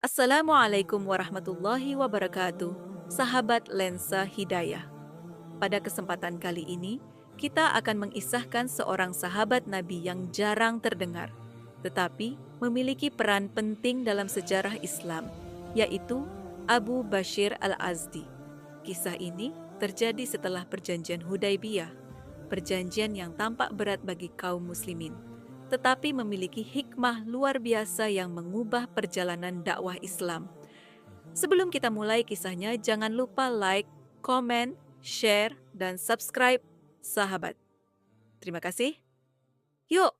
Assalamualaikum warahmatullahi wabarakatuh, sahabat Lensa Hidayah. Pada kesempatan kali ini, kita akan mengisahkan seorang sahabat Nabi yang jarang terdengar, tetapi memiliki peran penting dalam sejarah Islam, yaitu Abu Bashir Al-Azdi. Kisah ini terjadi setelah perjanjian Hudaybiyah, perjanjian yang tampak berat bagi kaum muslimin, tetapi memiliki hikmah luar biasa yang mengubah perjalanan dakwah Islam. Sebelum kita mulai kisahnya, jangan lupa like, komen, share, dan subscribe, sahabat. Terima kasih. Yuk,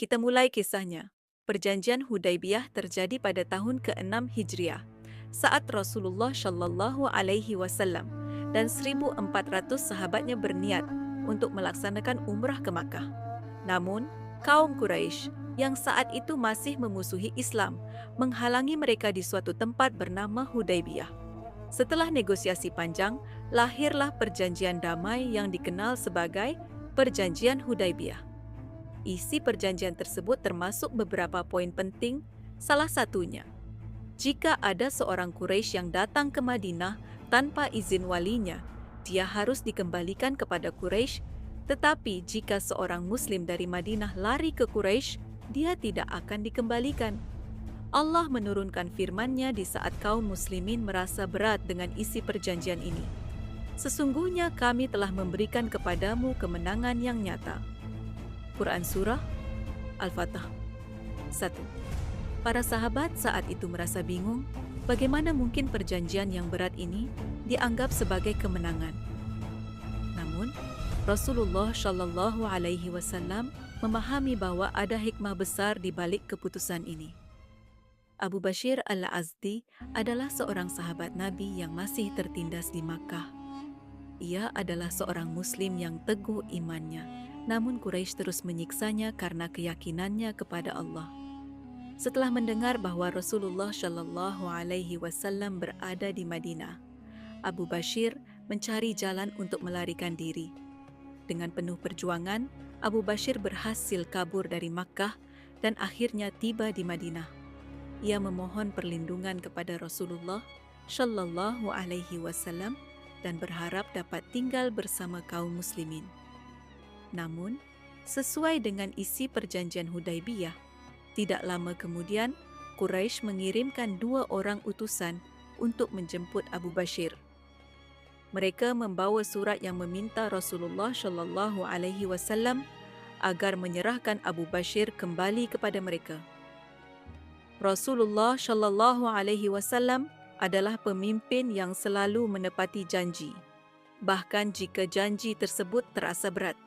kita mulai kisahnya. Perjanjian Hudaybiyah terjadi pada tahun ke-6 Hijriah, saat Rasulullah Shallallahu Alaihi Wasallam dan 1.400 sahabatnya berniat untuk melaksanakan umrah ke Makkah. Namun, kaum Quraisy yang saat itu masih memusuhi Islam menghalangi mereka di suatu tempat bernama Hudaybiyah. Setelah negosiasi panjang, lahirlah perjanjian damai yang dikenal sebagai Perjanjian Hudaybiyah. Isi perjanjian tersebut termasuk beberapa poin penting, salah satunya, jika ada seorang Quraisy yang datang ke Madinah tanpa izin walinya, dia harus dikembalikan kepada Quraisy. Tetapi jika seorang Muslim dari Madinah lari ke Quraisy, dia tidak akan dikembalikan. Allah menurunkan firman-Nya di saat kaum muslimin merasa berat dengan isi perjanjian ini. Sesungguhnya kami telah memberikan kepadamu kemenangan yang nyata. Quran Surah Al-Fatah 1. Para sahabat saat itu merasa bingung, bagaimana mungkin perjanjian yang berat ini dianggap sebagai kemenangan. Namun, Rasulullah Shallallahu Alaihi Wasallam memahami bahwa ada hikmah besar di balik keputusan ini. Abu Bashir Al-Azdi adalah seorang sahabat Nabi yang masih tertindas di Makkah. Ia adalah seorang Muslim yang teguh imannya, namun Quraisy terus menyiksanya karena keyakinannya kepada Allah. Setelah mendengar bahwa Rasulullah Shallallahu Alaihi Wasallam berada di Madinah, Abu Bashir mencari jalan untuk melarikan diri. Dengan penuh perjuangan, Abu Bashir berhasil kabur dari Makkah dan akhirnya tiba di Madinah. Ia memohon perlindungan kepada Rasulullah Shallallahu Alaihi Wasallam dan berharap dapat tinggal bersama kaum muslimin. Namun, sesuai dengan isi perjanjian Hudaybiyah, tidak lama kemudian Quraisy mengirimkan 2 orang utusan untuk menjemput Abu Bashir. Mereka membawa surat yang meminta Rasulullah Shallallahu Alaihi Wasallam agar menyerahkan Abu Bashir kembali kepada mereka. Rasulullah Shallallahu Alaihi Wasallam adalah pemimpin yang selalu menepati janji, bahkan jika janji tersebut terasa berat.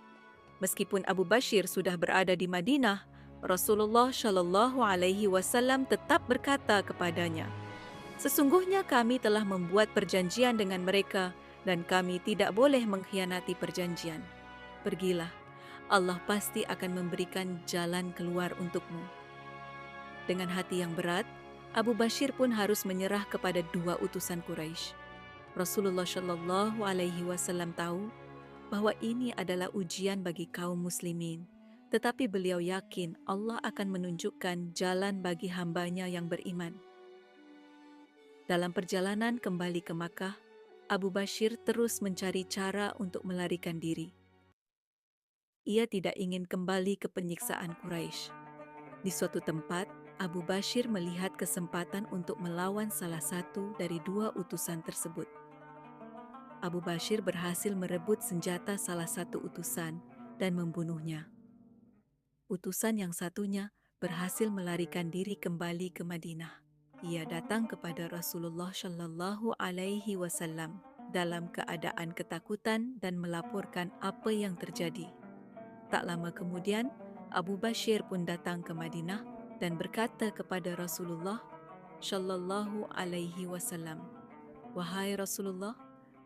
Meskipun Abu Bashir sudah berada di Madinah, Rasulullah Shallallahu Alaihi Wasallam tetap berkata kepadanya, "Sesungguhnya kami telah membuat perjanjian dengan mereka dan kami tidak boleh mengkhianati perjanjian. Pergilah, Allah pasti akan memberikan jalan keluar untukmu." Dengan hati yang berat, Abu Bashir pun harus menyerah kepada 2 utusan Quraisy. Rasulullah Shallallahu Alaihi Wasallam tahu bahwa ini adalah ujian bagi kaum muslimin, tetapi beliau yakin Allah akan menunjukkan jalan bagi hambanya yang beriman. Dalam perjalanan kembali ke Makkah, Abu Bashir terus mencari cara untuk melarikan diri. Ia tidak ingin kembali ke penyiksaan Quraisy. Di suatu tempat, Abu Bashir melihat kesempatan untuk melawan salah satu dari 2 utusan tersebut. Abu Bashir berhasil merebut senjata salah satu utusan dan membunuhnya. Utusan yang satunya berhasil melarikan diri kembali ke Madinah. Ia datang kepada Rasulullah Shallallahu Alaihi Wasallam dalam keadaan ketakutan dan melaporkan apa yang terjadi. Tak lama kemudian, Abu Bashir pun datang ke Madinah dan berkata kepada Rasulullah Shallallahu Alaihi Wasallam, "Wahai Rasulullah,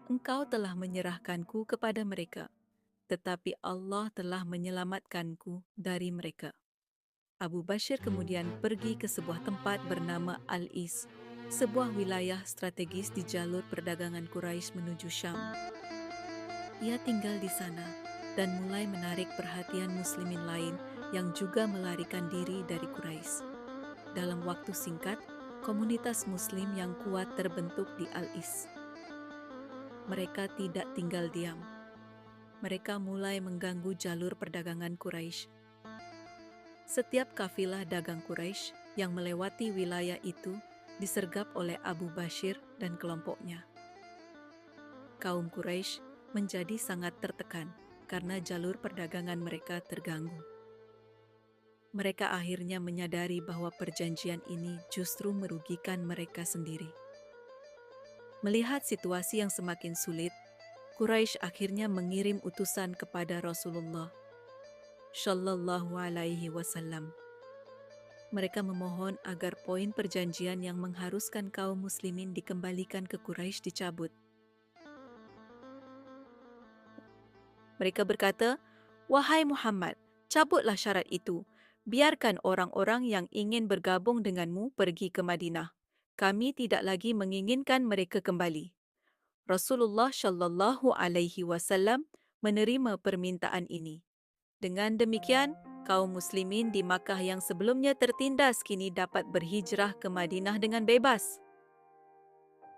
Engkau telah menyerahkanku kepada mereka, tetapi Allah telah menyelamatkanku dari mereka." Abu Bashir kemudian pergi ke sebuah tempat bernama Al-Is, sebuah wilayah strategis di jalur perdagangan Quraisy menuju Syam. Ia tinggal di sana dan mulai menarik perhatian muslimin lain yang juga melarikan diri dari Quraisy. Dalam waktu singkat, Komunitas Muslim yang kuat terbentuk di Al-Is. Mereka tidak tinggal diam. Mereka mulai mengganggu jalur perdagangan Quraisy. Setiap kafilah dagang Quraisy yang melewati wilayah itu disergap oleh Abu Bashir dan kelompoknya. Kaum Quraisy menjadi sangat tertekan karena jalur perdagangan mereka terganggu. Mereka akhirnya menyadari bahwa perjanjian ini justru merugikan mereka sendiri. Melihat situasi yang semakin sulit, Quraisy akhirnya mengirim utusan kepada Rasulullah Shallallahu Alaihi Wasallam. Mereka memohon agar poin perjanjian yang mengharuskan kaum muslimin dikembalikan ke Quraisy dicabut. Mereka berkata, "Wahai Muhammad, cabutlah syarat itu. Biarkan orang-orang yang ingin bergabung denganmu pergi ke Madinah. Kami tidak lagi menginginkan mereka kembali." Rasulullah Shallallahu Alaihi Wasallam menerima permintaan ini. Dengan demikian, kaum muslimin di Makkah yang sebelumnya tertindas kini dapat berhijrah ke Madinah dengan bebas.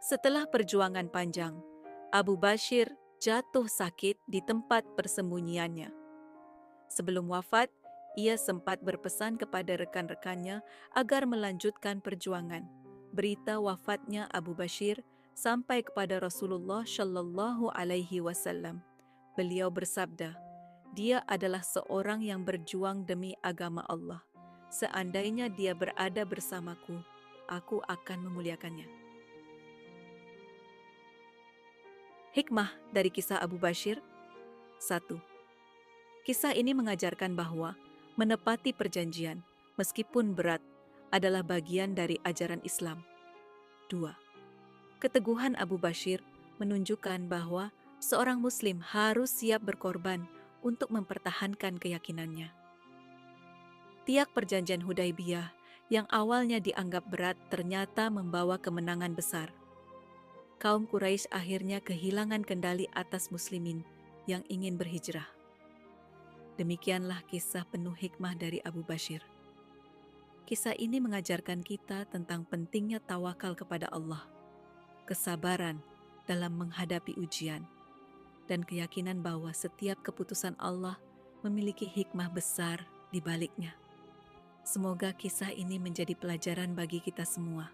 Setelah perjuangan panjang, Abu Bashir jatuh sakit di tempat persembunyiannya. Sebelum wafat, ia sempat berpesan kepada rekan-rekannya agar melanjutkan perjuangan. Berita wafatnya Abu Bashir sampai kepada Rasulullah Shallallahu Alaihi Wasallam. Beliau bersabda, "Dia adalah seorang yang berjuang demi agama Allah. Seandainya dia berada bersamaku, aku akan memuliakannya." Hikmah dari kisah Abu Bashir. 1. Kisah ini mengajarkan bahwa menepati perjanjian, meskipun berat, adalah bagian dari ajaran Islam. 2. Keteguhan Abu Bashir menunjukkan bahwa seorang Muslim harus siap berkorban untuk mempertahankan keyakinannya. Tiak perjanjian Hudaybiyah yang awalnya dianggap berat ternyata membawa kemenangan besar. Kaum Quraisy akhirnya kehilangan kendali atas muslimin yang ingin berhijrah. Demikianlah kisah penuh hikmah dari Abu Bashir. Kisah ini mengajarkan kita tentang pentingnya tawakal kepada Allah, kesabaran dalam menghadapi ujian, dan keyakinan bahwa setiap keputusan Allah memiliki hikmah besar di baliknya. Semoga kisah ini menjadi pelajaran bagi kita semua.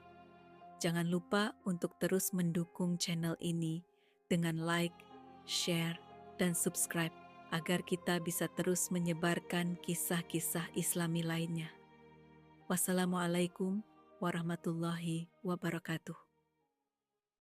Jangan lupa untuk terus mendukung channel ini dengan like, share, dan subscribe agar kita bisa terus menyebarkan kisah-kisah Islami lainnya. Wassalamualaikum warahmatullahi wabarakatuh.